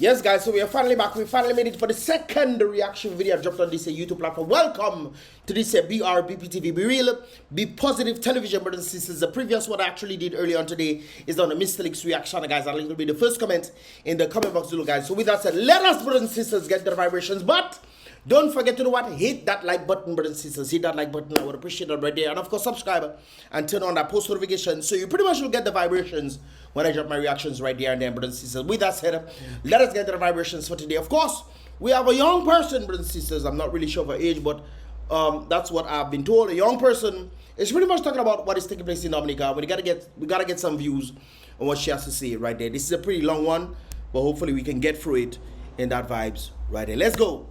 Yes, guys, so we are finally back. We finally made it for the second reaction video I dropped on this YouTube platform. Welcome to this BrBpTV. Be real, be positive television, brothers and sisters. The previous one I actually did earlier on today is on the Ministerial reaction, guys. I'll link will be the first comment in the comment box below, guys. So with that said, let us, brothers and sisters, get the vibrations. But don't forget to do what? Hit that like button, brothers and sisters. Hit that like button. I would appreciate it right there. And of course, subscribe and turn on that post notification so you pretty much will get the vibrations when I drop my reactions right there and then, brothers and sisters. With that said, let us get the vibrations for today. Of course, we have a young person, brothers and sisters. I'm not really sure of her age, but that's what I've been told. A young person is pretty much talking about what is taking place in Dominica. We gotta get some views on what she has to say right there. This is a pretty long one, but hopefully we can get through it in that vibes right there. Let's go.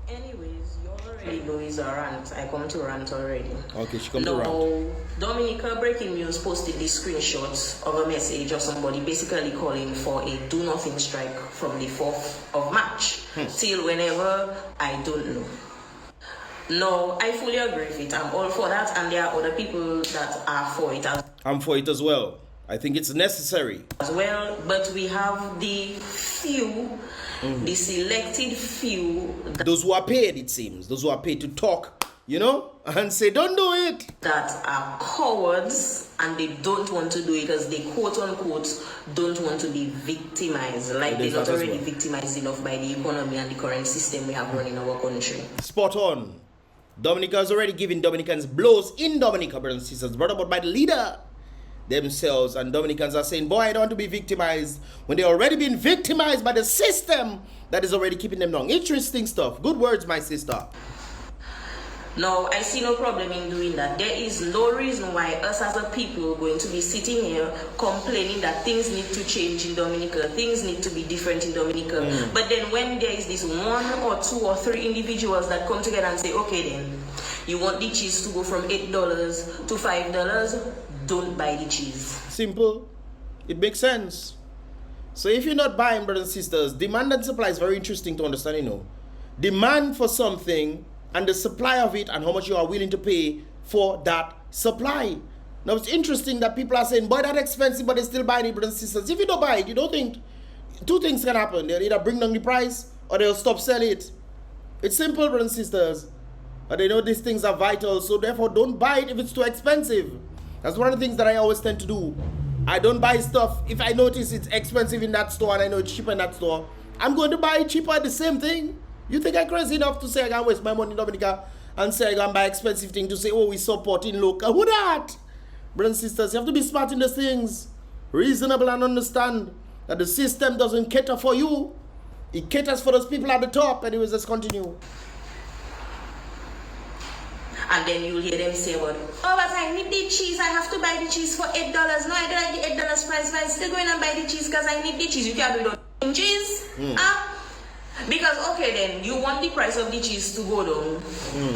Anyways, you already know it's a rant. I come to rant already. Okay, she come to rant. Now, Dominica breaking news posted this screenshot of a message of somebody basically calling for a do nothing strike from the 4th of March till whenever, I don't know. No, I fully agree with it. I'm all for that, and there are other people that are for it I'm for it as well. I think it's necessary as well, but we have the few, the selected few, those who are paid, it seems, those who are paid to talk, you know, and say don't do it, that are cowards, and they don't want to do it because they quote unquote don't want to be victimized, like they're not already victimized enough by the economy and the current system we have run in our country. Spot on. Dominica is already giving Dominicans blows in Dominica, brothers and sisters, brought about by the leader themselves, and Dominicans are saying, boy, I don't want to be victimized when they're already being victimized by the system that is already keeping them down. Interesting stuff. Good words, my sister. No, I see no problem in doing that. There is no reason why us as a people are going to be sitting here complaining that things need to change in Dominica, things need to be different in Dominica. But then when there is this 1 or 2 or 3 individuals that come together and say, okay then, you want the cheese to go from $8 to $5, don't buy the cheese. Simple. It makes sense. So if you're not buying, brothers and sisters, demand and supply is very interesting to understand, you know. Demand for something and the supply of it and how much you are willing to pay for that supply. Now it's interesting that people are saying, boy, that's expensive, but they still buying it, brothers and sisters. If you don't buy it, you don't think two things can happen. They'll either bring down the price or they'll stop selling it. It's simple, brothers and sisters. But they know these things are vital, so therefore don't buy it if it's too expensive. That's one of the things that I always tend to do. I don't buy stuff if I notice it's expensive in that store and I know it's cheaper in that store. I'm going to buy it cheaper at the same thing. You think I'm crazy enough to say I can't waste my money in Dominica and say I can buy expensive thing to say, oh, we supporting local? Who that? Brothers and sisters, you have to be smart in these things. Reasonable and understand that the system doesn't cater for you. It caters for those people at the top. Anyways, let's continue. And then you'll hear them say about, oh, but I need the cheese. I have to buy the cheese for $8. No, I don't like the $8 price, but I'm still going and buy the cheese because I need the cheese. You can't do the cheese. Because, okay, then, you want the price of the cheese to go down.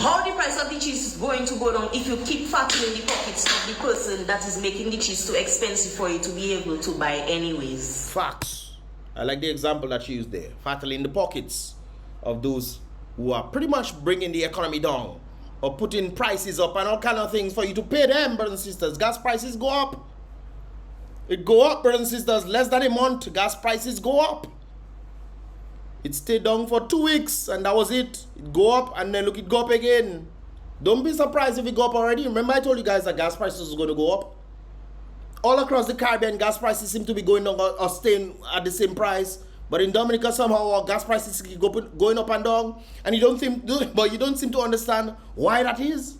How the price of the cheese is going to go down if you keep fattening the pockets of the person that is making the cheese too expensive for you to be able to buy anyways? Facts. I like the example that you used there. Fattening the pockets of those who are pretty much bringing the economy down or putting prices up and all kind of things for you to pay them, brothers and sisters. Gas prices go up. It go up, brothers and sisters. Less than a month, gas prices go up. It stayed down for 2 weeks and that was it. It go up and then look, it go up again. Don't be surprised if it go up already. Remember I told you guys that gas prices are going to go up. All across the Caribbean, gas prices seem to be going down or staying at the same price. But in Dominica, somehow our gas prices keep going up and down, and you don't seem to understand why that is.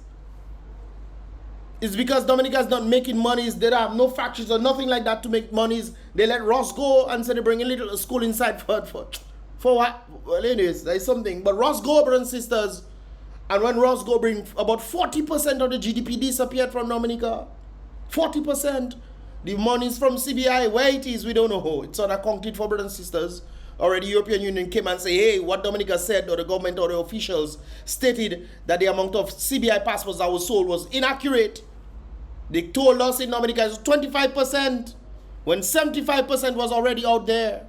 It's because Dominica is not making monies. They have no factories or nothing like that to make monies. They let Ross go and say they bring a little school inside for what? Well, anyways, there is something. But Ross go, brothers and sisters, and when Ross go bring about 40% of the GDP disappeared from Dominica. 40%. The money is from CBI. Where it is, we don't know. It's on a concrete for brothers and sisters. Already European Union came and say, hey, what Dominica said, or the government or the officials stated that the amount of CBI passports that was sold was inaccurate. They told us in Dominica it's 25% when 75% was already out there.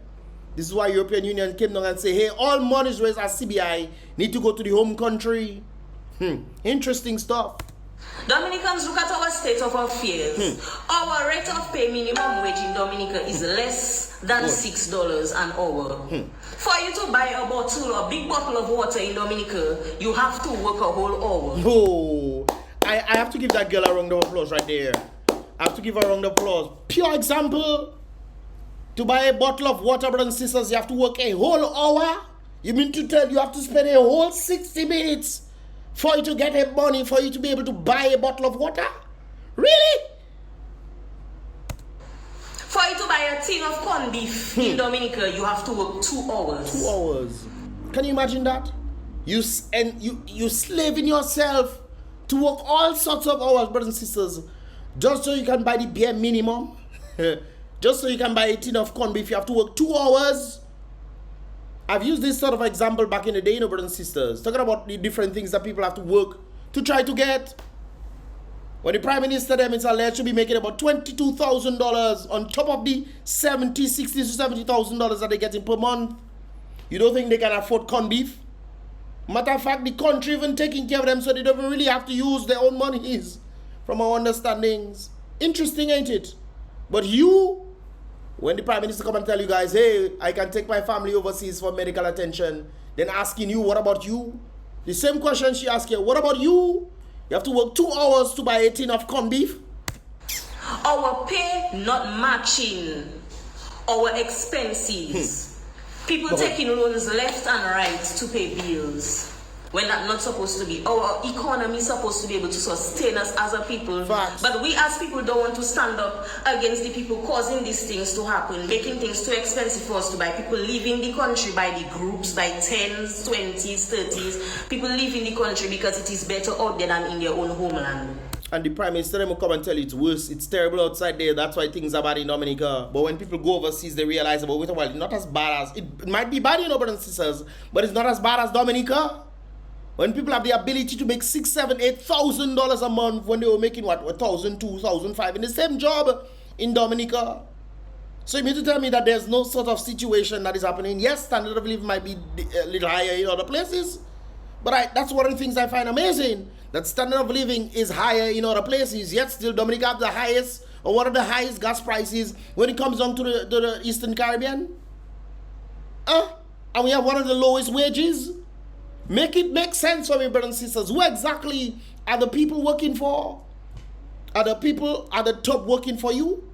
This is why European Union came down and say, hey, all monies raised as CBI need to go to the home country. Interesting stuff. Dominicans, look at our state of affairs. Our rate of pay minimum wage in Dominica is less than $6 an hour. For you to buy a big bottle of water in Dominica, you have to work a whole hour. Oh, I have to give that girl a round of applause right there. I have to give her a round of applause. Pure example. To buy a bottle of water, brothers and sisters, you have to work a whole hour? You mean to tell you have to spend a whole 60 minutes for you to get a money for you to be able to buy a bottle of water? Really? For you to buy a tin of corned beef in Dominica, you have to work 2 hours. 2 hours. Can you imagine that? You slaving yourself to work all sorts of hours, brothers and sisters, just so you can buy the bare minimum. Just so you can buy a tin of corned beef, you have to work 2 hours. I've used this sort of example back in the day, brothers and sisters, talking about the different things that people have to work to try to get. When the Prime Minister them is alleged to be making about $22,000 on top of the $60,000 to $70,000 that they're getting per month, you don't think they can afford corned beef? Matter of fact, the country even taking care of them so they don't really have to use their own monies, from our understandings. Interesting, ain't it? But you, when the Prime Minister come and tell you guys, hey, I can take my family overseas for medical attention, then asking you, what about you? The same question she asked you, what about you? You have to work 2 hours to buy a tin of corned beef? Our pay not matching our expenses. People taking loans left and right to pay bills when that's not supposed to be. Our economy is supposed to be able to sustain us as a people. Facts. But we as people don't want to stand up against the people causing these things to happen, making things too expensive for us to buy. People leaving the country by the groups, by 10s, 20s, 30s. People leaving the country because it is better out there than in their own homeland. And the Prime Minister will come and tell you it's worse, it's terrible outside there, that's why things are bad in Dominica. But when people go overseas, they realize, well, wait a while, it's not as bad as, it might be bad, brothers and sisters, but it's not as bad as Dominica. When people have the ability to make $6,000, $8,000 a month when they were making what, $1,000, $2,000, $5,000 in the same job in Dominica. So you mean to tell me that there's no sort of situation that is happening? Yes, standard of living might be a little higher in other places, but that's one of the things I find amazing, that standard of living is higher in other places, yet still Dominica have the highest, or one of the highest gas prices when it comes down to the Eastern Caribbean. And we have one of the lowest wages. Make it make sense for me, brothers and sisters. Who exactly are the people working for? Are the people at the top working for you?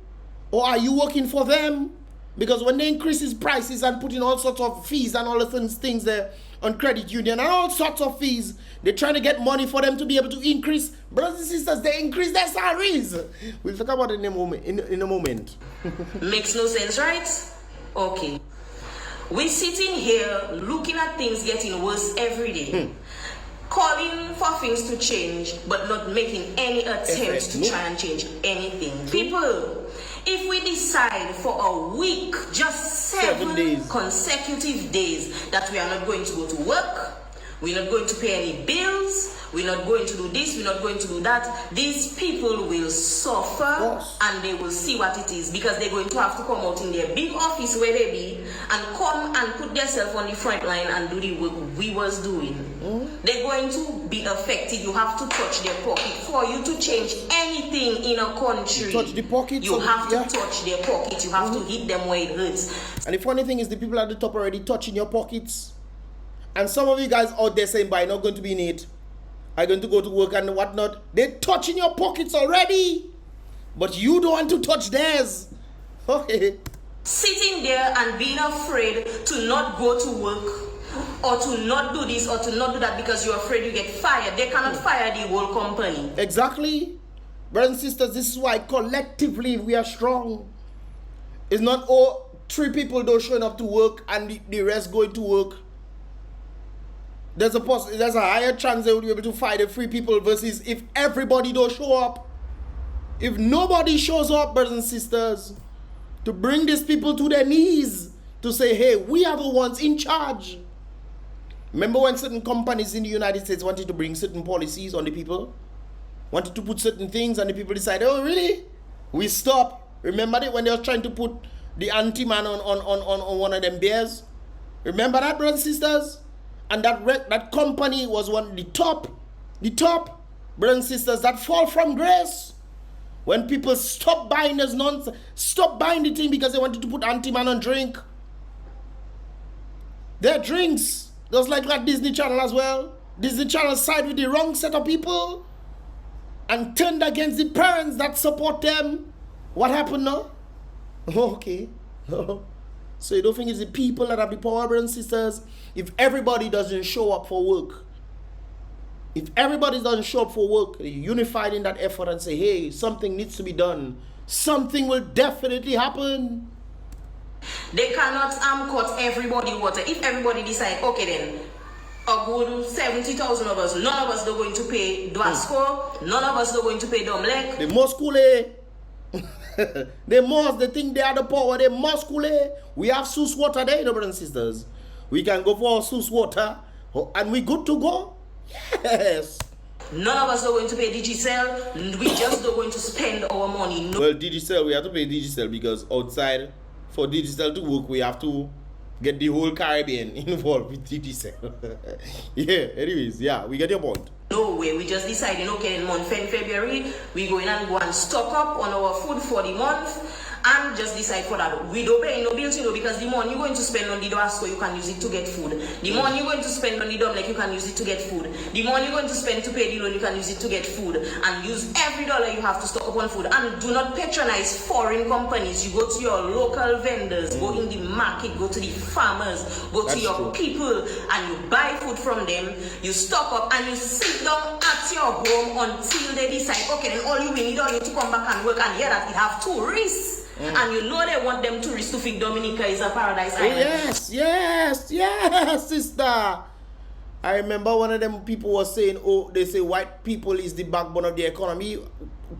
Or are you working for them? Because when they increase these prices and put in all sorts of fees and all the things there on credit union and all sorts of fees, they're trying to get money for them to be able to increase. Brothers and sisters, they increase their salaries. We'll talk about it in a moment. Makes no sense, right? Okay. We're sitting here looking at things getting worse every day. Calling for things to change, but not making any attempt to try and change anything. People, if we decide for a week, just 7 consecutive days that we are not going to go to work, we're not going to pay any bills, we're not going to do this, we're not going to do that, these people will suffer and they will see what it is, because they're going to have to come out in their big office where they be and come and put themselves on the front line and do the work we was doing. They're going to be affected. You have to touch their pocket. For you to change anything in a country, touch the pocket, you have to touch their pocket. You have to hit them where it hurts. And the funny thing is, the people at the top already touching your pockets. And some of you guys out there saying, but I'm not going to be in it, I'm going to go to work and whatnot. They're touching your pockets already, but you don't want to touch theirs. Okay. Sitting there and being afraid to not go to work, or to not do this, or to not do that because you're afraid you get fired. They cannot fire the whole company. Exactly. Brothers and sisters, this is why collectively we are strong. It's not all 3 people don't showing up to work and the rest going to work. There's a higher chance they will be able to fire the 3 people versus if everybody don't show up. If nobody shows up, brothers and sisters, to bring these people to their knees, to say, hey, we are the ones in charge. Remember when certain companies in the United States wanted to bring certain policies on the people? Wanted to put certain things and the people decided, oh, really? We stop. Remember that when they were trying to put the anti-man on one of them bears? Remember that, brothers and sisters? And that company was the top. brothers and sisters, that fall from grace. When people stop buying this nonsense, stop buying the thing because they wanted to put anti-man on drink. Their drinks, just like that Disney Channel as well. Disney Channel side with the wrong set of people and turned against the parents that support them. What happened now? Okay. So you don't think it's the people that have the power, brothers and sisters? If everybody doesn't show up for work, if everybody doesn't show up for work, unified in that effort and say, hey, something needs to be done, something will definitely happen. They cannot cut everybody water. If everybody decide, okay then, a good 70,000 of us, none of us are going to pay Dwasco, none of us are going to pay Domlek. The most cool, they think they are the power, they must cool. We have Sus water there, brothers and sisters. We can go for Sus water and we good to go. Yes. None of us are going to pay Digicel. We just are going to spend our money. Well, Digicel, we have to pay Digicel because outside, for Digicel to work, we have to get the whole Caribbean involved with Digicel. Yeah, anyways, yeah, we get your point. No way, we just decided, okay, in month February, we go in and go and stock up on our food for the month and just decide for that. We don't pay no bills, because the money you're going to spend on the Doasco, you can use it to get food. The money you're going to spend on the Dominican, you can use it to get food. The money you're going to spend to pay the loan, you can use it to get food. And use every dollar you have to stock up on food. And do not patronize foreign companies. You go to your local vendors, go in the market, go to the farmers, go to your people, and you buy food from them, you stock up, and you sit down at your home until they decide, okay, then all you need all you to come back and work, and hear that it have tourists. And you know they want them tourists to think Dominica is a paradise island. Yes, sister. I remember one of them people was saying, oh, they say white people is the backbone of the economy.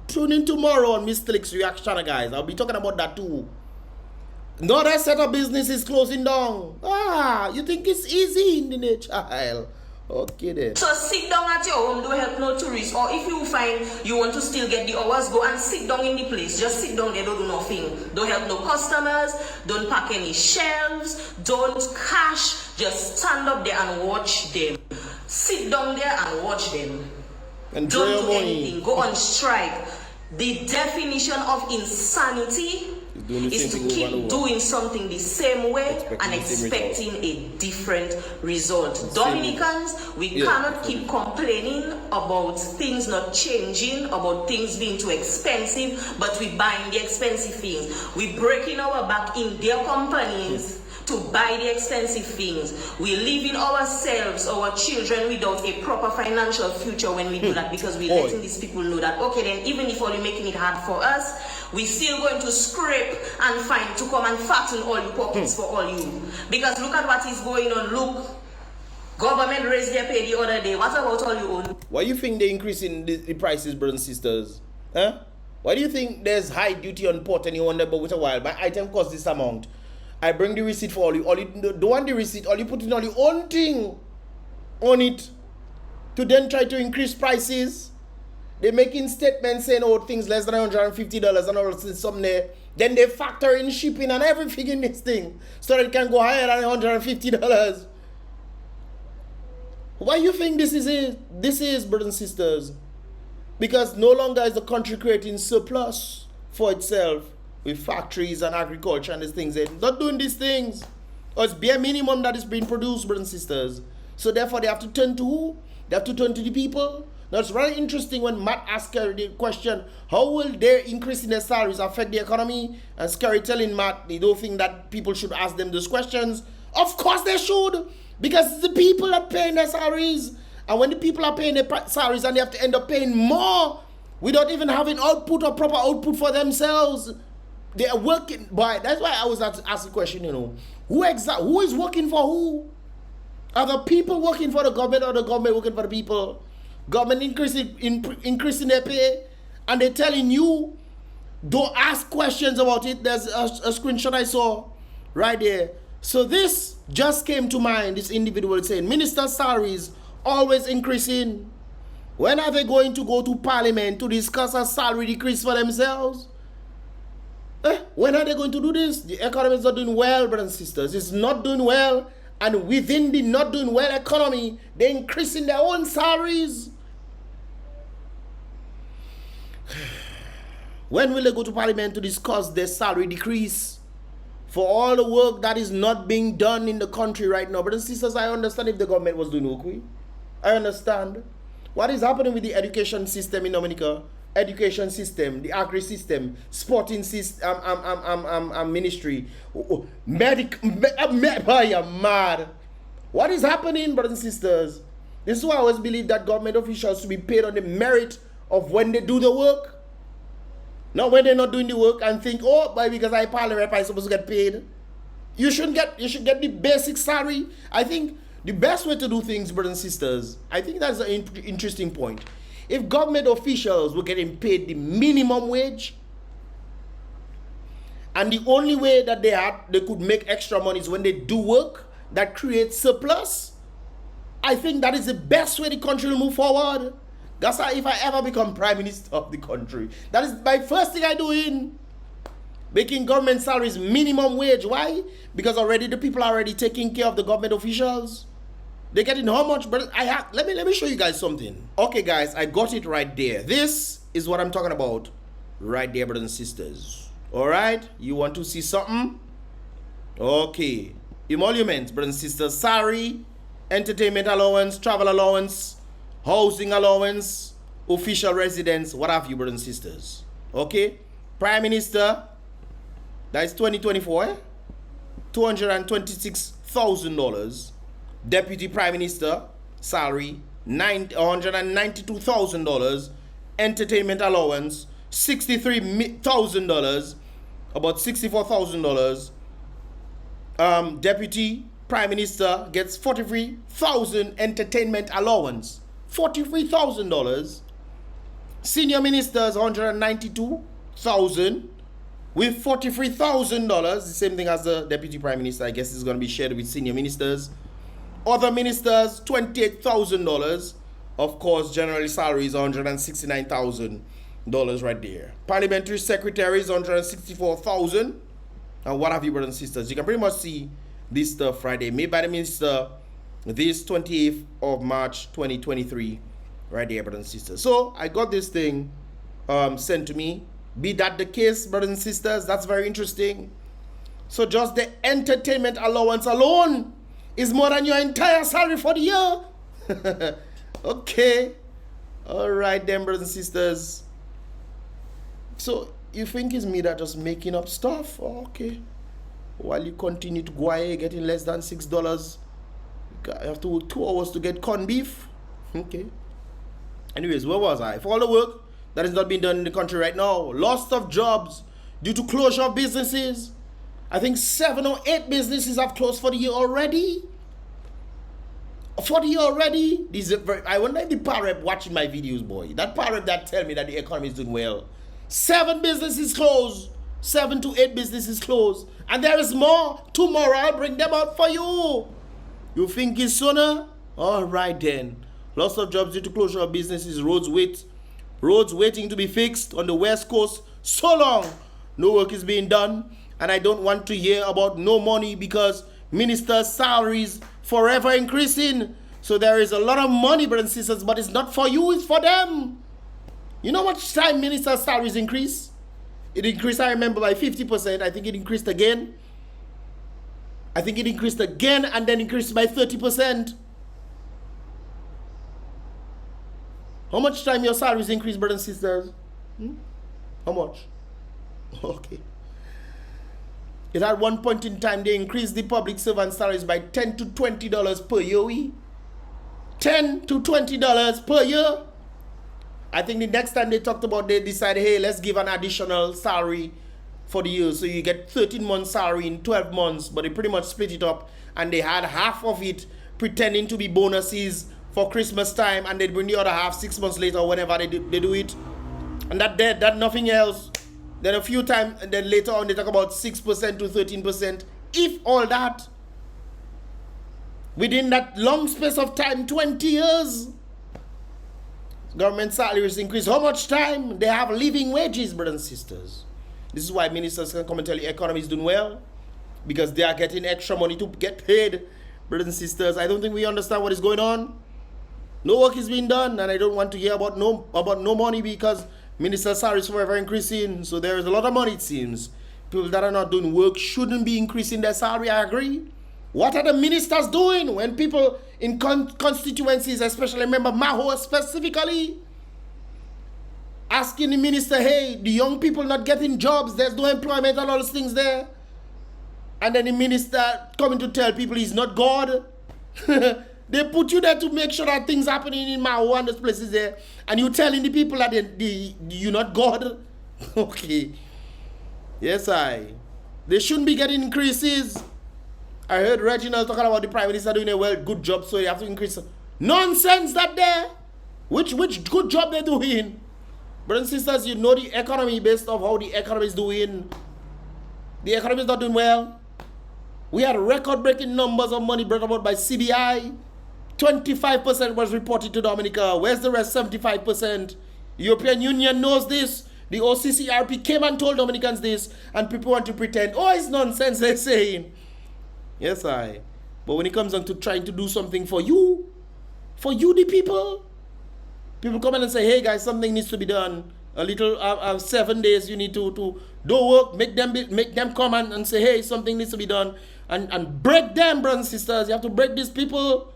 Tune in tomorrow on Mr. Lick's reaction, guys. I'll be talking about that too. Another set of business is closing down. You think it's easy in the child? Okay then. So sit down at your home, don't help no tourists. Or if you find you want to still get the hours, go and sit down in the place. Just sit down there, don't do nothing. Don't help no customers, don't pack any shelves, don't cash. Just stand up there and watch them. Sit down there and watch them. And don't do anything. Go on strike. The definition of insanity is to keep doing something the same way and expecting a different result. Dominicans, we cannot keep complaining about things not changing, about things being too expensive, but we buying the expensive things. We breaking our back in their companies to buy the expensive things. We leaving ourselves, our children, without a proper financial future when we do that, because we're letting these people know that, okay, then even if only making it hard for us, we still going to scrape and find to come and fatten all your pockets for all you. Because look at what is going on. Look, government raised their pay the other day. What about all you own? Why do you think they're increasing the prices, brothers and sisters? Huh? Why do you think there's high duty on pot and you wonder, but with a while, my item costs this amount? I bring the receipt for all you don't want the receipt, all you put in all your own thing on it to then try to increase prices. They're making statements saying, oh, things less than $150 and all this something there. Then they factor in shipping and everything in this thing so that it can go higher than $150. Why do you think this is it? This is, brothers and sisters, because no longer is the country creating surplus for itself with factories and agriculture and these things. They're not doing these things. Or it's bare minimum that is being produced, brothers and sisters. So therefore they have to turn to who? They have to turn to the people. Now it's very interesting when Matt asked Kerry the question, how will their increase in their salaries affect the economy? And Kerry telling Matt they don't think that people should ask them those questions. Of course they should, because it's the people that paying their salaries. And when the people are paying their salaries and they have to end up paying more without even having output or proper output for themselves, they are working. But that's why I was asking the question, who is working for who? Are the people working for the government or the government working for the people? Government increasing their pay, and they're telling you, don't ask questions about it. There's a screenshot I saw right there. So this just came to mind, this individual saying, minister salaries always increasing. When are they going to go to parliament to discuss a salary decrease for themselves? When are they going to do this? The economy is not doing well, brothers and sisters. It's not doing well. And within the not doing well economy, they're increasing their own salaries. When will they go to Parliament to discuss their salary decrease for all the work that is not being done in the country right now? Brothers and sisters, I understand if the government was doing okay. I understand. What is happening with the education system in Dominica? Education system, the agri system, sporting system, ministry, I am mad. What is happening, brothers and sisters? This is why I always believe that government officials should be paid on the merit of when they do the work. Not when they're not doing the work and think, oh, boy, because I pile rep, I'm supposed to get paid. You should get the basic salary. I think the best way to do things, brothers and sisters, I think that's an interesting point. If government officials were getting paid the minimum wage, and the only way that they could make extra money is when they do work that creates surplus, I think that is the best way the country will move forward. That's why if I ever become prime minister of the country, that is my first thing I do in making government salaries minimum wage. Why? Because already the people are already taking care of the government officials. They're getting how much? But let me show you guys something. Okay, guys, I got it right there. This is what I'm talking about right there, brothers and sisters. All right, you want to see something? Okay, emoluments, brothers and sisters, salary, entertainment allowance, travel allowance, housing allowance, official residence, what have you, brothers and sisters. Okay, prime minister, that is 2024, $226,000. Deputy prime minister salary $192,000. Entertainment allowance $63,000, about $64,000. Deputy prime minister gets $43,000 entertainment allowance, $43,000. Senior ministers $192,000 with $43,000. The same thing as the deputy prime minister. I guess is going to be shared with senior ministers. Other ministers $28,000. Of course, general salaries $169,000 right there. Parliamentary secretaries $164,000. And what have you, brothers and sisters? You can pretty much see this stuff right there, made by the minister this 28th of March 2023 right there, brothers and sisters. So I got this thing sent to me. Be that the case, brothers and sisters, that's very interesting. So just the entertainment allowance alone is more than your entire salary for the year. Okay. All right then, brothers and sisters. So you think it's me that just making up stuff? Oh, okay. While you continue to go away getting less than $6, you have to work 2 hours to get corned beef. Okay. Anyways, where was I? For all the work that is not being done in the country right now, loss of jobs due to closure of businesses. I think 7 or 8 businesses have closed for the year already. For the year already. I wonder if the BrBpTV watching my videos, boy. That BrBpTV that tell me that the economy is doing well. 7 businesses closed. 7 to 8 businesses closed. And there is more. Tomorrow I'll bring them out for you. You think it's sooner? All right then. Loss of jobs due to closure of businesses. Roads waiting to be fixed on the West Coast. So long. No work is being done. And I don't want to hear about no money because ministers' salaries forever increasing. So there is a lot of money, brothers and sisters, but it's not for you, it's for them. You know how much time ministers' salaries increase? It increased, I remember, by 50%. I think it increased again. And then increased by 30%. How much time your salaries increase, brothers and sisters? How much? Okay. It at one point in time, they increased the public servant salaries by $10 to $20 per year. $10 to $20 per year. I think the next time they talked about, they decided, hey, let's give an additional salary for the year. So you get 13 months salary in 12 months, but they pretty much split it up. And they had half of it pretending to be bonuses for Christmas time, and they bring the other half 6 months later, whenever they do it. And that nothing else. Then a few times, and then later on they talk about 6% to 13%. If all that, within that long space of time, 20 years, government salaries increase. How much time? They have living wages, brothers and sisters. This is why ministers can come and tell you the economy is doing well, because they are getting extra money to get paid, brothers and sisters. I don't think we understand what is going on. No work is being done, and I don't want to hear about no money, because Minister salaries forever increasing. So there is a lot of money, it seems. People that are not doing work shouldn't be increasing their salary, I agree. What are the ministers doing when people in constituencies, especially remember Maho specifically, asking the minister, hey, the young people not getting jobs, there's no employment and all those things there. And then the minister coming to tell people he's not God. They put you there to make sure that things happening in Maho and those places there. And you telling the people that you're not God. Okay. Yes, they shouldn't be getting increases. I heard Reginald talking about the Prime Minister doing a good job, so they have to increase. Nonsense that there. Which good job they're doing? Brothers and sisters, you know the economy based off how the economy is doing. The economy is not doing well. We had record-breaking numbers of money brought about by CBI. 25% was reported to Dominica. Where's the rest? 75%. European Union knows this. The OCCRP came and told Dominicans this, and people want to pretend, oh, it's nonsense they're saying. Yes, But when it comes down to trying to do something for you the people come in and say, hey guys, something needs to be done. A little 7 days you need to do work, make them come and say, hey, something needs to be done, and break them, brothers and sisters. You have to break these people.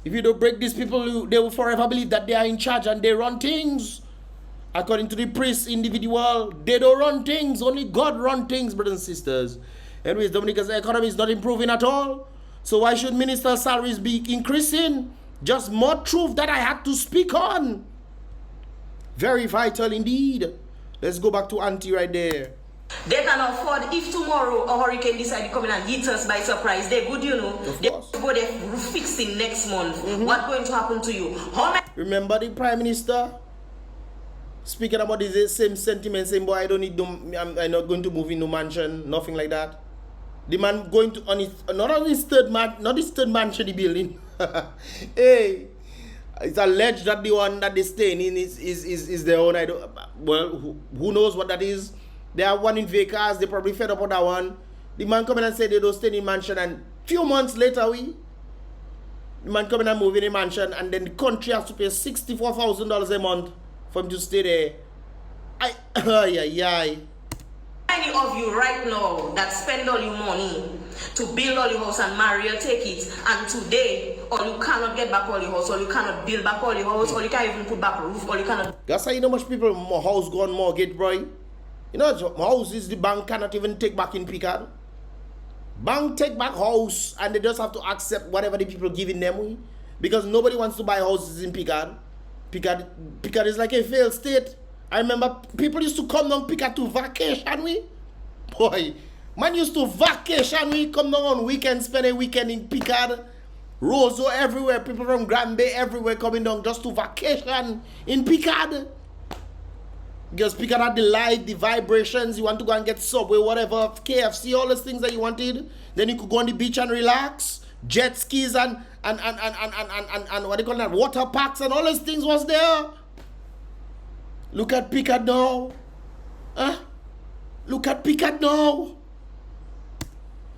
If you don't break these people, they will forever believe that they are in charge and they run things. According to the priest individual, they don't run things. Only God run things, brothers and sisters. Anyways, Dominica's economy is not improving at all. So why should minister salaries be increasing? Just more truth that I had to speak on. Very vital indeed. Let's go back to Auntie right there. They can afford, if tomorrow a hurricane decide to come in and hit us by surprise, they're good, you know. They go there fixing next month. What's going to happen to you? Remember the Prime Minister speaking about the same sentiment, saying, boy, I don't need I'm not going to move in no mansion, nothing like that. The man going to not his third mansion the building. Hey, it's alleged that the one that they staying in is their own. Well, who knows what that is? They have one in Vegas. They probably fed up on that one. The man come in and say they don't stay in mansion, and few months later the man come in and move in a mansion, and then the country has to pay $64,000 a month for him to stay there. Many of you right now that spend all your money to build all your house and marry or take it, and today, or you cannot get back all your house, or you cannot build back all your house, or you can't even put back a roof, or you cannot. That's how you know much people house gone mortgage, bro. You know, houses the bank cannot even take back in Picard. Bank take back house, and they just have to accept whatever the people giving them, because nobody wants to buy houses in Picard. Picard is like a failed state. I remember people used to come down Picard to vacation, Boy, man used to vacation, come down on weekend, spend a weekend in Picard. Roseau everywhere, people from Grand Bay everywhere coming down just to vacation in Picard. Because Picard had the light, the vibrations, you want to go and get Subway, whatever, KFC, all those things that you wanted. Then you could go on the beach and relax. Jet skis and what do you call that, water parks and all those things was there. Look at Picard now. Look at Picard now.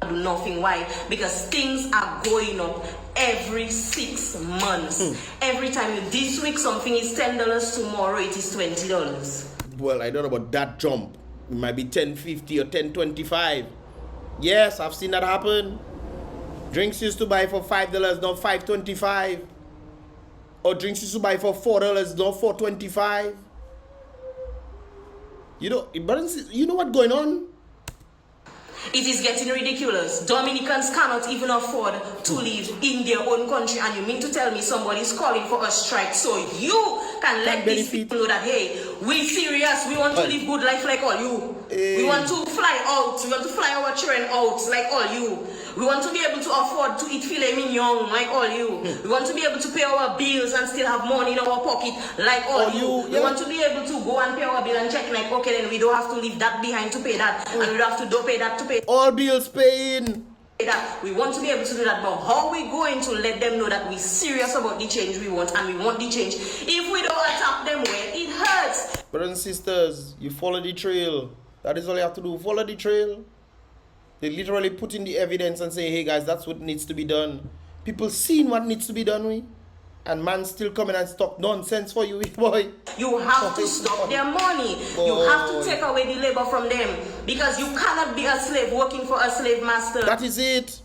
Do nothing. Why? Because things are going up every 6 months. Every time this week something is $10, tomorrow it is $20. Well, I don't know about that jump. It might be $10.50 or $10.25. Yes, I've seen that happen. Drinks used to buy for $5, now $5.25. Or drinks used to buy for $4, now $4.25. You know what's going on? It is getting ridiculous. Dominicans cannot even afford to live in their own country, and you mean to tell me somebody's calling for a strike so you can let these people know that, hey, we serious, we want to live good life like all you. We want to fly out, we want to fly our children out like all you. We want to be able to afford to eat filet mignon like all you. We want to be able to pay our bills and still have money in our pocket like all you. We want to be able to go and pay our bill and check like, okay, then we don't have to leave that behind to pay that, and we don't have to do pay that to pay. All bills paying. That we want to be able to do that, but how are we going to let them know that we're serious about the change we want, and we want the change, if we don't attack them where it hurts? Brothers and sisters, you follow the trail. That is all you have to do. Follow the trail. They literally put in the evidence and say, hey guys, that's what needs to be done. People seen what needs to be done. And man still coming and talk nonsense for you, boy. You have to stop their money. Boy. You have to take away the labor from them. Because you cannot be a slave working for a slave master. That is it.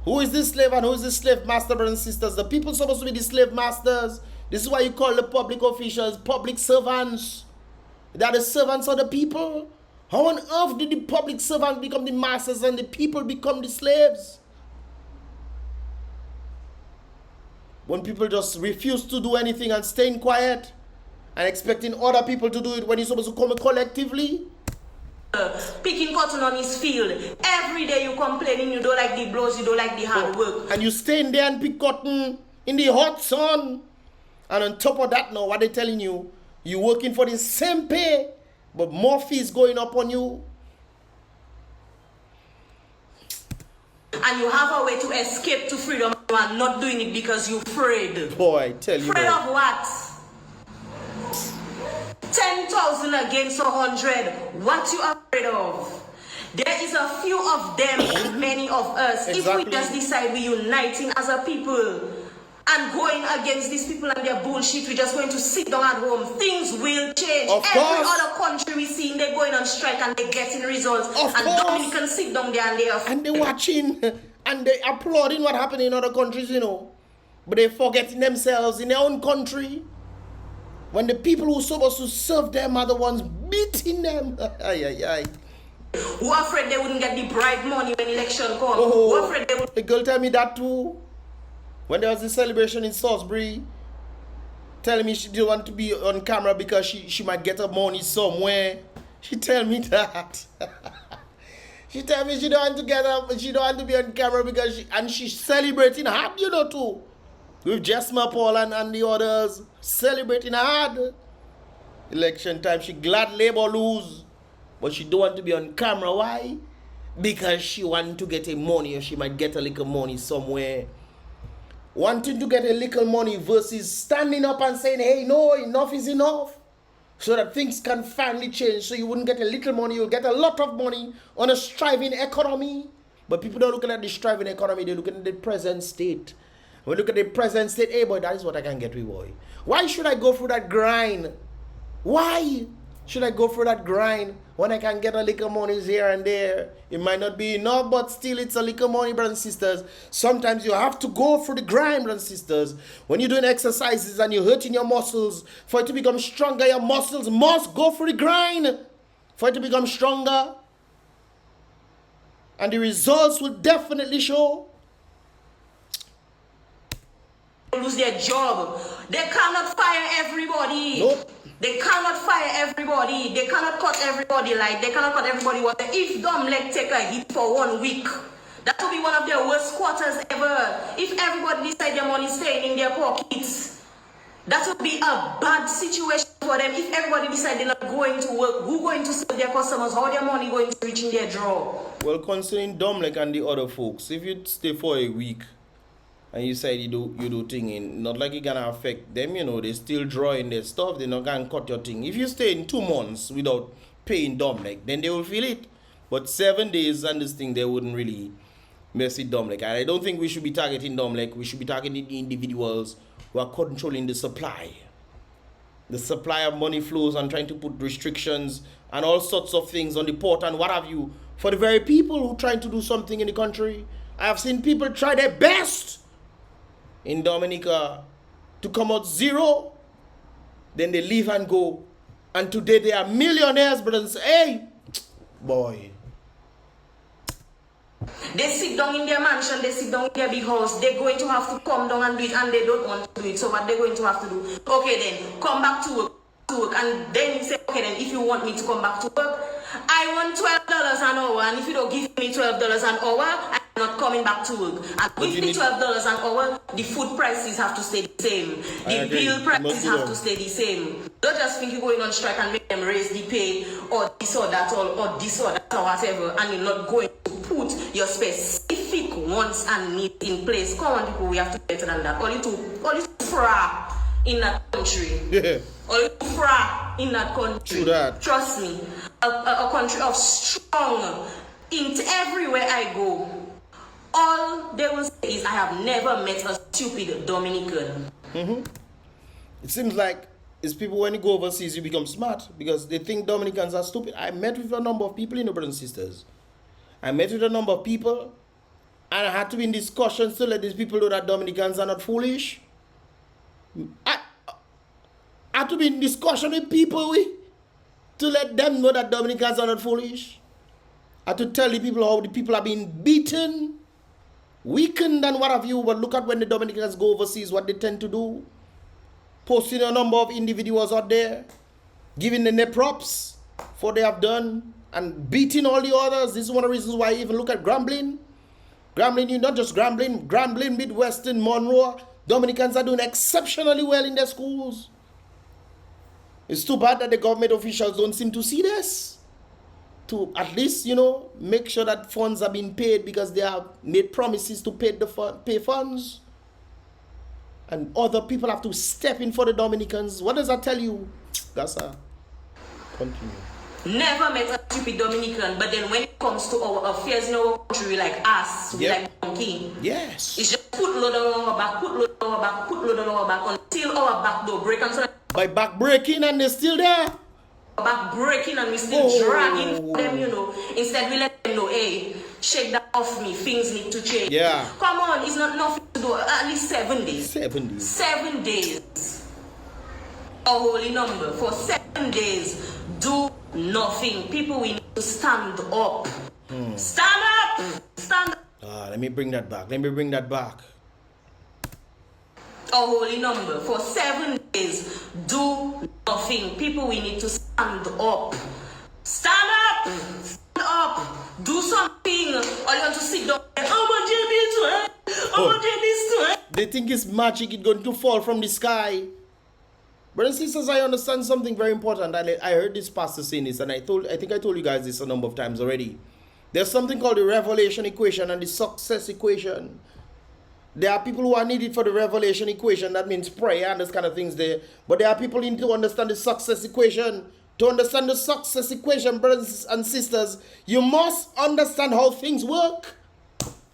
Who is this slave and who is this slave master, brothers and sisters? The people supposed to be the slave masters. This is why you call the public officials public servants. They are the servants of the people. How on earth did the public servants become the masters and the people become the slaves? When people just refuse to do anything and staying quiet and expecting other people to do it when you're supposed to come collectively. Picking cotton on his field. Every day you complaining you don't like the blows, you don't like the hard work. And you stay in there and pick cotton in the hot sun. And on top of that now, what they telling you, you're working for the same pay, but more fees going up on you. And you have a way to escape to freedom. You are not doing it because you're afraid. Boy, I tell you. Afraid of what? 10,000 against 100. What you afraid of? There is a few of them and many of us. Exactly. If we just decide we're uniting as a people and going against these people and their bullshit, we're just going to sit down at home. Things will change. Of Every course. other country we see, they're going on strike and they're getting results. Of and course. Dominican sit down there and they're And they watching and they applauding what happened in other countries, you know. But they forgetting themselves in their own country. When the people who are supposed to serve them are the ones beating them. Ay, ay, ay. Who are afraid they wouldn't get the bribe money when election comes? Oh, Who are afraid they would... a girl tell me that too. When there was a celebration in Salisbury, telling me she didn't want to be on camera because she might get her money somewhere. She tell me that. She tell me she don't want to get up, she don't want to be on camera because she's celebrating hard, you know, too. With Jesma Paul and the others celebrating hard. Election time, she glad Labour lose, but she don't want to be on camera. Why? Because she want to get a money, or she might get a little money somewhere. Wanting to get a little money versus standing up and saying, hey, no, enough is enough. So that things can finally change. So you wouldn't get a little money, you'll get a lot of money on a striving economy. But people don't look at the striving economy, they're looking at the present state. When we look at the present state, hey boy, that is what I can get with, boy. Why should I go through that grind? Why should I go through that grind when I can get a little money here and there? It might not be enough, but still it's a little money, brothers and sisters. Sometimes you have to go through the grind, brothers and sisters. When you're doing exercises and you're hurting your muscles, for it to become stronger, your muscles must go through the grind for it to become stronger. And the results will definitely show. Lose their job. They cannot fire everybody. Nope. They cannot fire everybody. They cannot cut everybody like they cannot cut everybody water. If Dominican take a hit for 1 week, that will be one of their worst quarters ever. If everybody decide their money staying in their pockets, that would be a bad situation for them. If everybody decide they're not going to work, who going to serve their customers? How their money going to reach in their drawer? Well, concerning Dominic and the other folks, if you stay for a week and you say you do thing, not like it gonna affect them, you know, they still drawing their stuff, they're not gonna cut your thing. If you stay in 2 months without paying Dominic, then they will feel it. But 7 days and this thing, they wouldn't really mess with Dominic. And I don't think we should be targeting Dominic, we should be targeting the individuals who are controlling the supply. The supply of money flows and trying to put restrictions and all sorts of things on the port and what have you, for the very people who are trying to do something in the country. I have seen people try their best in Dominica to come out zero, then they leave and go, and today they are millionaires, brothers. Hey, boy. They sit down in their mansion, they sit down in their big house, they're going to have to come down and do it, and they don't want to do it. So what they're going to have to do? Okay then, come back to work, and then you say, okay then, if you want me to come back to work, I want $12 an hour, and if you don't give me $12 an hour, I'm not coming back to work. And with the $12 an hour, the food prices have to stay the same. The bill prices have to stay the same. Don't just think you're going on strike and make them raise the pay, or this or that, or this or that, or whatever, and you're not going to put your specific wants and needs in place. Come on, people, we have to do better than that. Only to fra in that country. Yeah. Only to fra in that country. True that. Trust me, a country of strong. Into everywhere I go, all they will say is, I have never met a stupid Dominican. It seems like it's people when you go overseas, you become smart because they think Dominicans are stupid. I met with a number of people, brothers and sisters. I met with a number of people, and I had to be in discussions to let these people know that Dominicans are not foolish. I had to be in discussion with people to let them know that Dominicans are not foolish. I had to tell the people how the people are being beaten, weakened, and what have you. But look at when the Dominicans go overseas, what they tend to do. Posting a number of individuals out there, giving them their props for what they have done, and beating all the others. This is one of the reasons why I even look at Grambling. Grambling, you not just Grambling, Grambling, Midwestern, Monroe. Dominicans are doing exceptionally well in their schools. It's too bad that the government officials don't seem to see this. To at least, make sure that funds are being paid because they have made promises to pay funds. And other people have to step in for the Dominicans. What does that tell you? Gasa, continue. Never met a stupid Dominican, but then when it comes to our affairs in our country, we like us, we like monkey. Yes. It's just put load on our back, put load on our back, put load on our back until our back door break. And so by back breaking and they're still there. Back breaking and we still dragging them, Instead we let them know, hey, shake that off me, things need to change. Yeah. Come on, it's not nothing to do. At least 7 days. 7 days. 7 days. A holy number. For 7 days, do nothing. People, we need to stand up. Stand up! Stand up! Let me bring that back. A holy number. For 7 days, do nothing. People, we need to stand up. Stand up! Stand up! Do something. Or you want to sit down. They think it's magic, it's going to fall from the sky. Brothers and sisters, I understand something very important. I heard this pastor saying this, and I think I told you guys this a number of times already. There's something called the revelation equation and the success equation. There are people who are needed for the revelation equation. That means prayer and those kind of things there. But there are people who need to understand the success equation. To understand the success equation, brothers and sisters, you must understand how things work.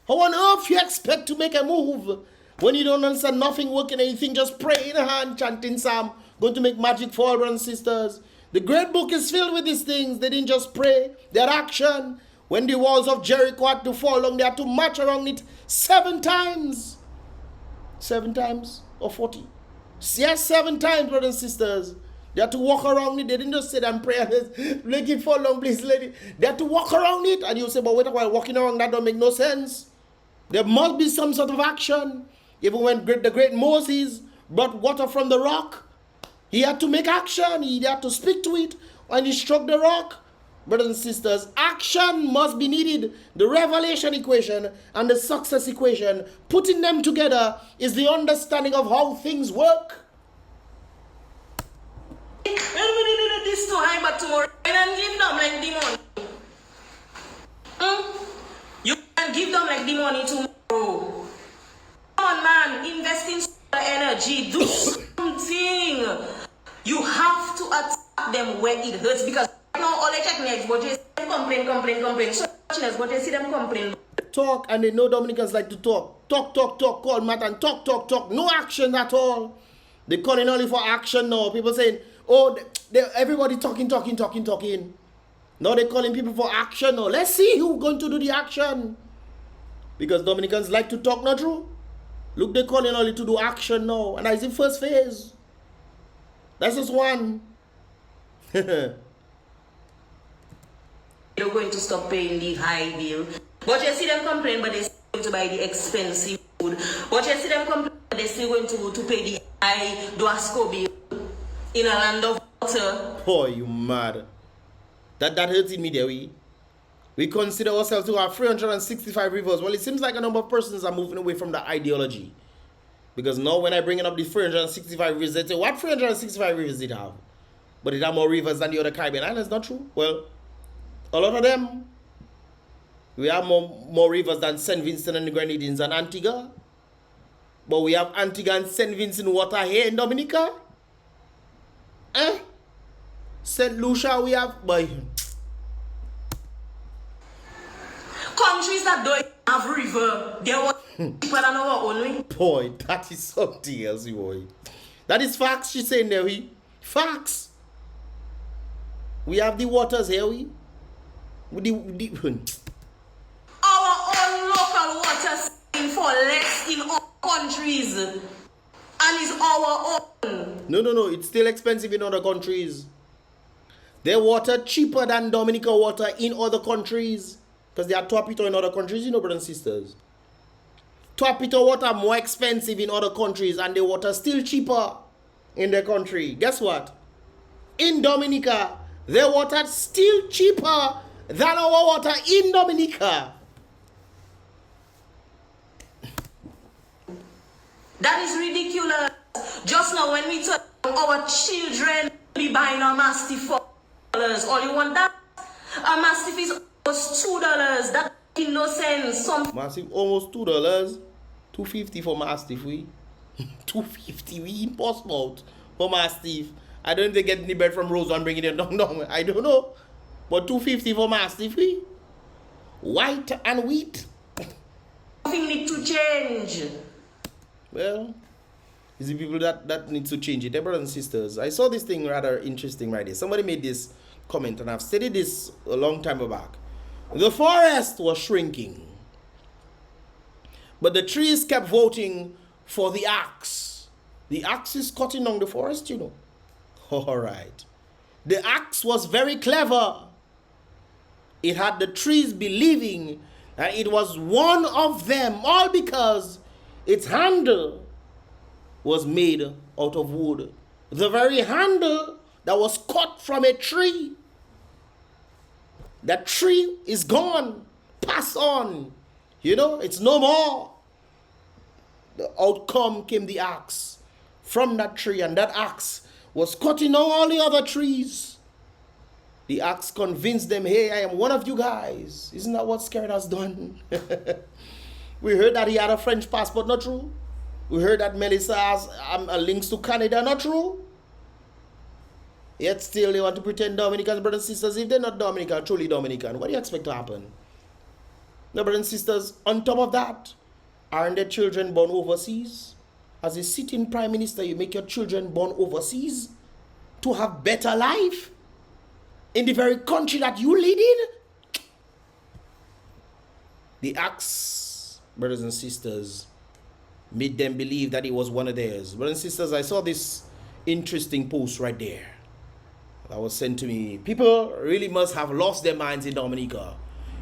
How on earth you expect to make a move when you don't understand nothing working, anything, just pray in a hand, chanting psalm, going to make magic fall, brothers and sisters. The great book is filled with these things. They didn't just pray, they had action. When the walls of Jericho had to fall down, they had to march around it 7 times. 7 times or 40? Yes, 7 times, brothers and sisters. They had to walk around it. They didn't just sit and pray and make it fall down, please, lady. They had to walk around it. And you say, but wait a while, walking around that don't make no sense. There must be some sort of action. Even when the great Moses brought water from the rock, he had to make action. He had to speak to it. And he struck the rock. Brothers and sisters, action must be needed. The revelation equation and the success equation, putting them together is the understanding of how things work. Everybody did this too high, but tomorrow you can give them like the money. You can give them like the money tomorrow. Come on, man, invest in solar energy. Do something. You have to attack them where it hurts because now all they check next, but they complain. So much next, but they see them complain. Talk, and they know Dominicans like to talk. Talk, call Matt and talk. No action at all. They're calling only for action now. People saying, oh, everybody talking. Now they're calling people for action now. Let's see who's going to do the action. Because Dominicans like to talk, not true? Look, they're calling only to do action now. And that's the first phase. That's just one. They're going to stop paying the high bill. But you see them complain, but they're still going to buy the expensive food. But you see them complain, but they're still going to pay the high Duasco bill in a land of water. Oh, you mad. That hurts me there, we consider ourselves to have 365 rivers. Well, it seems like a number of persons are moving away from that ideology. Because now when I bring up the 365 rivers, they say, what 365 rivers did it have? But it have more rivers than the other Caribbean islands, not true? Well, a lot of them, we have more rivers than St. Vincent and the Grenadines and Antigua. But we have Antigua and St. Vincent water here in Dominica. St. Lucia we have, boy. Countries that don't have have river. They were cheaper than our own. Boy, that is something else, boy. That is facts she's saying there, we. Facts. We have the waters here, we. Our own local water for less in all countries. And it's our own. No. It's still expensive in other countries. Their water cheaper than Dominican water in other countries. Because they are Tuapito in other countries, you know, brothers and sisters. Tuapito water more expensive in other countries and the water still cheaper in their country. Guess what? In Dominica, their water still cheaper than our water in Dominica. That is ridiculous. Just now when we tell our children be buying a Mastiff for $4, all you want that? A Mastiff is almost $2. That makes no sense. Mastiff almost $2. $2.50 for Mastiff, we. $2.50, we impossible for Mastiff. I don't think they get any bread from Rose and bringing it down. I don't know. But $2.50 for Mastiff, we. White and wheat. Something need to change. Well, it's the people that need to change it. Brothers and sisters, I saw this thing rather interesting right here. Somebody made this comment, and I've stated this a long time back. The forest was shrinking, but the trees kept voting for the axe. The axe is cutting down the forest, you know. All right. The axe was very clever. It had the trees believing that it was one of them, all because its handle was made out of wood. The very handle that was cut from a tree. That tree is gone. Pass on. You know, it's no more. The outcome came the axe from that tree, and that axe was cutting down all the other trees. The axe convinced them, hey, I am one of you guys. Isn't that what Scared has done? We heard that he had a French passport, not true? We heard that Melissa has links to Canada, not true? Yet still they want to pretend Dominicans, brothers and sisters. If they're not Dominican, truly Dominican, what do you expect to happen? No, brothers and sisters, on top of that, aren't their children born overseas? As a sitting prime minister, you make your children born overseas to have better life in the very country that you lead in? The axe, brothers and sisters, made them believe that it was one of theirs. Brothers and sisters, I saw this interesting post right there that was sent to me. People really must have lost their minds in Dominica.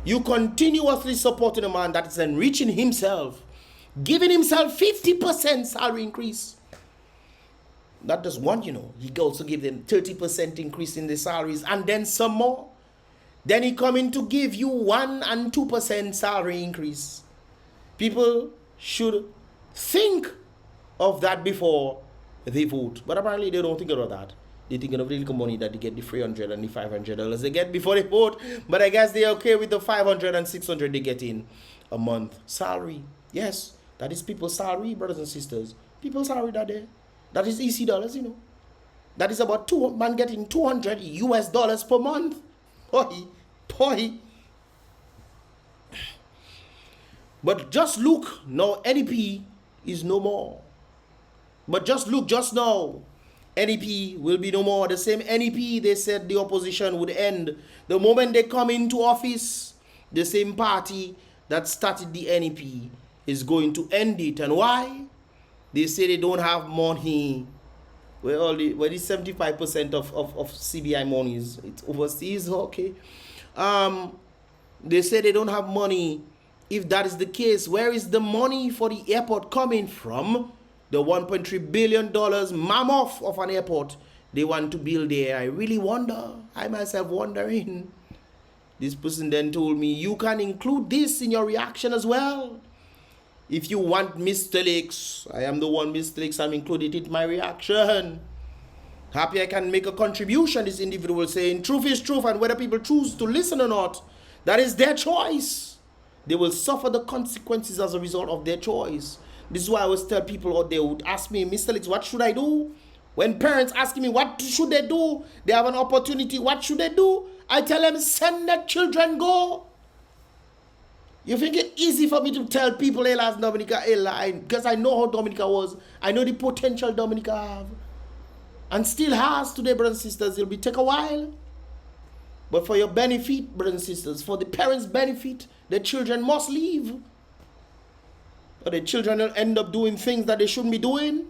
You continuously supporting a man that is enriching himself, giving himself 50% salary increase. Not just one, you know. He also give them 30% increase in the salaries and then some more. Then he come in to give you 1 and 2% salary increase. People should think of that before they vote. But apparently they don't think about that. They're thinking of the little money that they get, the $300 and the $500 they get before they vote. But I guess they're okay with the $500 and $600 they get in a month salary. Yes, that is people's salary, brothers and sisters. People's salary that day. That is EC dollars, you know. That is about man getting $200 US per month. Boy. But just look, now NEP is no more. But just look, just now, NEP will be no more. The same NEP they said the opposition would end. The moment they come into office, the same party that started the NEP is going to end it. And why? They say they don't have money. Well, the 75% of CBI money is it's overseas. Okay. They say they don't have money. If that is the case, where is the money for the airport coming from? The $1.3 billion mammoth of an airport they want to build there. I really wonder. I myself wondering. This person then told me, you can include this in your reaction as well. If you want mistakes, I am the one mistakes, I'm included in my reaction. Happy I can make a contribution, this individual saying, truth is truth, and whether people choose to listen or not, that is their choice. They will suffer the consequences as a result of their choice. This is why I always tell people out there who ask me, Mr. Alex, what should I do? When parents ask me, what should they do? They have an opportunity, what should they do? I tell them, send their children go. You think it's easy for me to tell people, hey, last Dominica, hey, because I know how Dominica was. I know the potential Dominica have. And still has today, brothers and sisters. It'll take a while. But for your benefit, brothers and sisters, for the parents' benefit, the children must leave. Or the children will end up doing things that they shouldn't be doing.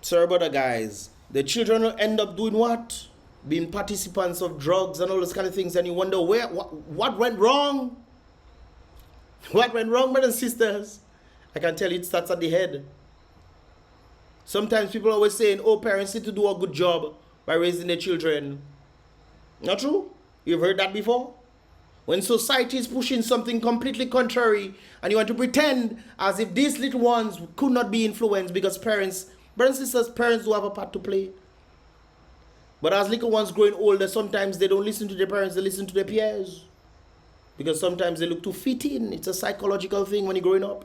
Sorry about that, guys. The children will end up doing what? Being participants of drugs and all those kind of things. And you wonder what went wrong? What went wrong, brothers and sisters? I can tell you it starts at the head. Sometimes people are always saying, oh, parents need to do a good job by raising their children. Not true? You've heard that before? When society is pushing something completely contrary and you want to pretend as if these little ones could not be influenced because parents, brothers and sisters, parents do have a part to play. But as little ones growing older, sometimes they don't listen to their parents, they listen to their peers. Because sometimes they look to fit in. It's a psychological thing when you're growing up.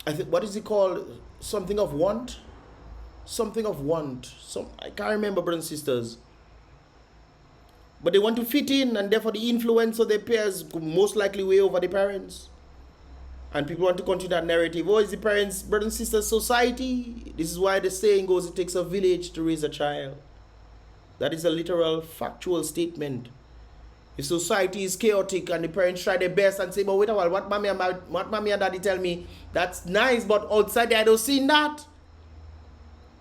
I think, what is it called? Something of want? Something of want. I can't remember, brothers and sisters. But they want to fit in, and therefore the influence of their peers most likely way over the parents. And people want to continue that narrative. Oh, it's the parents, brothers and sisters, society. This is why the saying goes, it takes a village to raise a child. That is a literal, factual statement. If society is chaotic and the parents try their best and say, but wait a while, what mommy and daddy tell me, that's nice, but outside there I don't see that.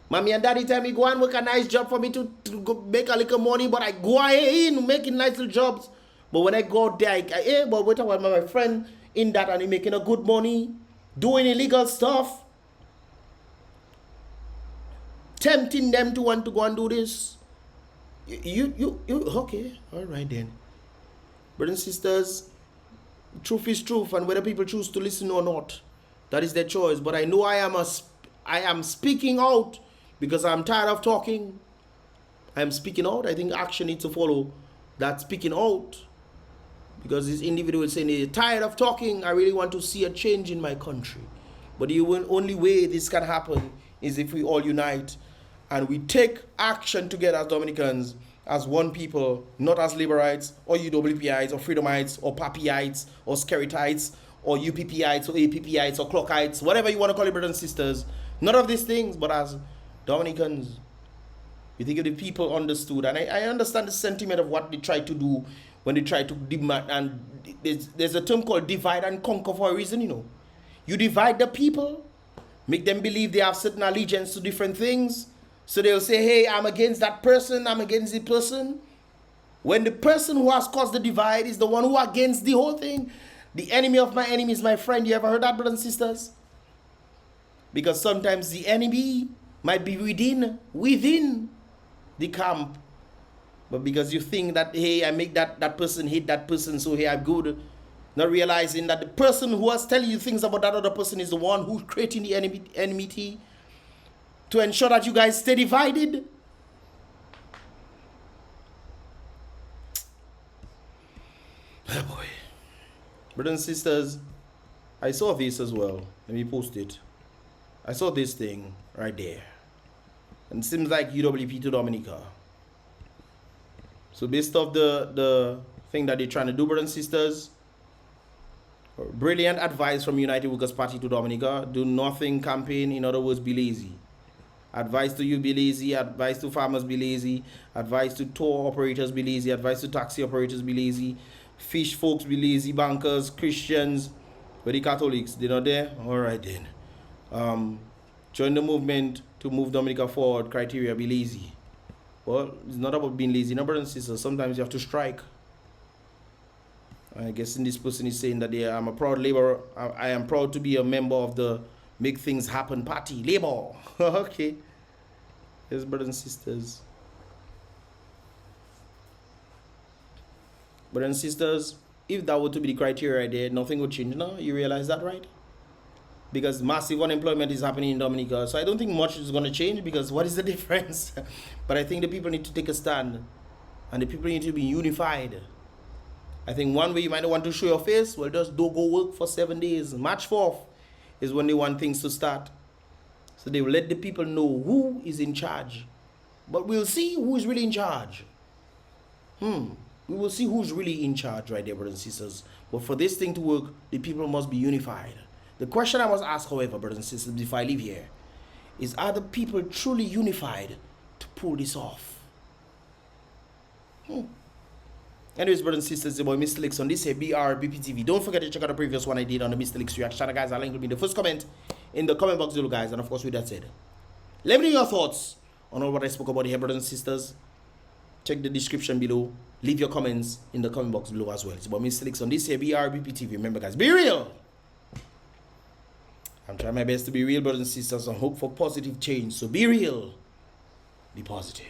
Mommy and daddy tell me, go and work a nice job for me to go make a little money, but I go in making nice little jobs. But when I go out there, but wait a while, my friend in that and he making a good money, doing illegal stuff, tempting them to want to go and do this. You okay, all right then. Brothers and sisters, truth is truth, and whether people choose to listen or not, that is their choice. But I know I am speaking out because I'm tired of talking. I am speaking out. I think action needs to follow that speaking out. Because this individual is saying they're tired of talking. I really want to see a change in my country. But the only way this can happen is if we all unite and we take action together as Dominicans, as one people, not as Laborites or UWPites or Freedomites or Papiites or Skeritites or UPPites or APPites or Clockites, whatever you want to call it, brothers and sisters. None of these things, but as Dominicans. You think if the people understood, and I understand the sentiment of what they try to do when they try to demand, and there's a term called divide and conquer for a reason, you know. You divide the people, make them believe they have certain allegiance to different things. So they'll say, hey, I'm against that person, I'm against the person. When the person who has caused the divide is the one who against the whole thing. The enemy of my enemy is my friend. You ever heard that, brothers and sisters? Because sometimes the enemy might be within the camp. But because you think that, hey, I make that person hate that person, so hey, I'm good. Not realizing that the person who was telling you things about that other person is the one who's creating the enmity to ensure that you guys stay divided. Oh boy. Brothers and sisters, I saw this as well. Let me post it. I saw this thing right there. And it seems like UWP to Dominica. So based off the thing that they're trying to do, brothers and sisters, brilliant advice from United Workers Party to Dominica. Do nothing campaign. In other words, be lazy. Advice to you, be lazy. Advice to farmers, be lazy. Advice to tour operators, be lazy. Advice to taxi operators, be lazy. Fish folks, be lazy. Bankers, Christians, but the Catholics, they're not there? All right then. Join the movement to move Dominica forward. Criteria, be lazy. Well, it's not about being lazy. No, brothers and sisters, sometimes you have to strike. I guess this person is saying that I'm a proud laborer. I am proud to be a member of the Make Things Happen Party. Labor. Okay. Yes, brothers and sisters. Brothers and sisters, if that were to be the criteria right there, nothing would change. No, you realize that, right? Because massive unemployment is happening in Dominica. So I don't think much is going to change, because what is the difference? But I think the people need to take a stand. And the people need to be unified. I think one way you might not want to show your face, well, just don't go work for 7 days. March 4th is when they want things to start. So they will let the people know who is in charge. But we'll see who is really in charge. We will see who's really in charge right there, brothers and sisters. But for this thing to work, the people must be unified. The question I must ask, however, brothers and sisters, if I leave here, is are the people truly unified to pull this off? Anyways, brothers and sisters, the boy Mr. Licks on this here BrBpTV. Don't forget to check out the previous one I did on the Mr. Licks reaction. Guys, I'll link will be in the first comment in the comment box below, guys. And of course, with that said, let me know your thoughts on all what I spoke about here, brothers and sisters. Check the description below. Leave your comments in the comment box below as well. It's about Mr. Licks on this here BrBpTV. Remember, guys, be real. I'm trying my best to be real, brothers and sisters, and hope for positive change. So be real, be positive.